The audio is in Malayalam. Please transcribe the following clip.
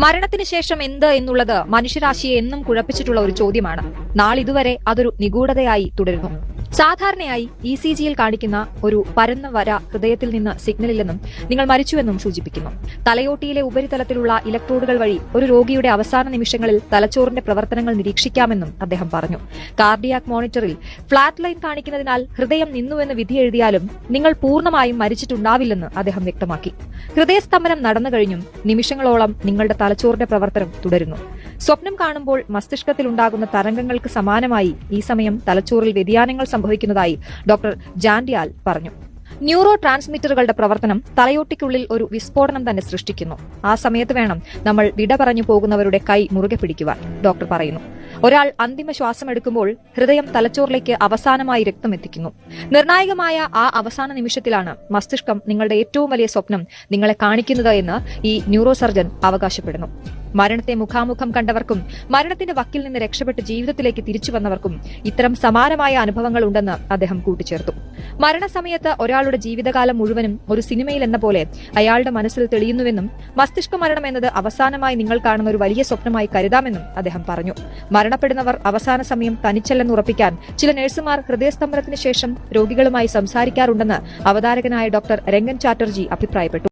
മരണത്തിന് ശേഷം എന്ത് എന്നുള്ളത് മനുഷ്യരാശിയെ എന്നും കുഴപ്പിച്ചിട്ടുള്ള ഒരു ചോദ്യമാണ്. നാളിതുവരെ അതൊരു നിഗൂഢതയായി തുടരുന്നു. സാധാരണയായി ഇസിജിയിൽ കാണിക്കുന്ന ഒരു പരന്ന വര ഹൃദയത്തിൽ നിന്ന് സിഗ്നലില്ലെന്നും നിങ്ങൾ മരിച്ചുവെന്നും സൂചിപ്പിക്കുന്നു. തലയോട്ടിയിലെ ഉപരിതലത്തിലുള്ള ഇലക്ട്രോഡുകൾ വഴി ഒരു രോഗിയുടെ അവസാന നിമിഷങ്ങളിൽ തലച്ചോറിന്റെ പ്രവർത്തനങ്ങൾ നിരീക്ഷിക്കാമെന്നും അദ്ദേഹം പറഞ്ഞു. കാർഡിയാക് മോണിറ്ററിൽ ഫ്ലാറ്റ് ലൈൻ കാണിക്കുന്നതിനാൽ ഹൃദയം നിന്നുവെന്ന് വിധിയെഴുതിയാലും നിങ്ങൾ പൂർണ്ണമായും മരിച്ചിട്ടുണ്ടാവില്ലെന്ന് അദ്ദേഹം വ്യക്തമാക്കി. ഹൃദയസ്തംഭനം നടന്നു കഴിഞ്ഞും നിമിഷങ്ങളോളം നിങ്ങളുടെ തലച്ചോറിന്റെ പ്രവർത്തനം തുടരുന്നു. സ്വപ്നം കാണുമ്പോൾ മസ്തിഷ്കത്തിലുണ്ടാകുന്ന തരംഗങ്ങൾക്ക് സമാനമായി ഈ സമയം തലച്ചോറിൽ വ്യതിയാനങ്ങൾ സംഭവിക്കുന്നതായി ഡോക്ടർ ജാൻഡിയാൽ പറഞ്ഞു. ന്യൂറോ ട്രാൻസ്മിറ്ററുകളുടെ പ്രവർത്തനം തലയോട്ടിക്കുള്ളിൽ ഒരു വിസ്ഫോടനം തന്നെ സൃഷ്ടിക്കുന്നു. ആ സമയത്ത് വേണം നമ്മൾ വിട പറഞ്ഞു പോകുന്നവരുടെ കൈ മുറുകെ പിടിക്കുവാൻ, ഡോക്ടർ പറയുന്നു. ഒരാൾ അന്തിമ ശ്വാസമെടുക്കുമ്പോൾ ഹൃദയം തലച്ചോറിലേക്ക് അവസാനമായി രക്തം എത്തിക്കുന്നു. നിർണായകമായ ആ അവസാന നിമിഷത്തിലാണ് മസ്തിഷ്കം നിങ്ങളുടെ ഏറ്റവും വലിയ സ്വപ്നം നിങ്ങളെ കാണിക്കുന്നത് എന്ന് ഈ ന്യൂറോ സർജൻ അവകാശപ്പെടുന്നു. മരണത്തെ മുഖാമുഖം കണ്ടവർക്കും മരണത്തിന്റെ വക്കിൽ നിന്ന് രക്ഷപ്പെട്ട് ജീവിതത്തിലേക്ക് തിരിച്ചു വന്നവർക്കും ഇത്തരം സമാനമായ അനുഭവങ്ങൾ ഉണ്ടെന്ന് അദ്ദേഹം കൂട്ടിച്ചേർത്തു. മരണസമയത്ത് ഒരാളുടെ ജീവിതകാലം മുഴുവനും ഒരു സിനിമയിൽ എന്ന പോലെ അയാളുടെ മനസ്സിൽ തെളിയുന്നുവെന്നും മസ്തിഷ്ക മരണം എന്നത് അവസാനമായി നിങ്ങൾ കാണുന്ന ഒരു വലിയ സ്വപ്നമായി കരുതാമെന്നും അദ്ദേഹം പറഞ്ഞു. മരണപ്പെടുന്നവർ അവസാന സമയം തനിച്ചല്ലെന്ന് ഉറപ്പിക്കാൻ ചില നഴ്സുമാർ ഹൃദയസ്തംഭനത്തിന് ശേഷം രോഗികളുമായി സംസാരിക്കാറുണ്ടെന്ന് അവതാരകനായ ഡോക്ടർ രംഗൻ ചാറ്റർജി അഭിപ്രായപ്പെട്ടു.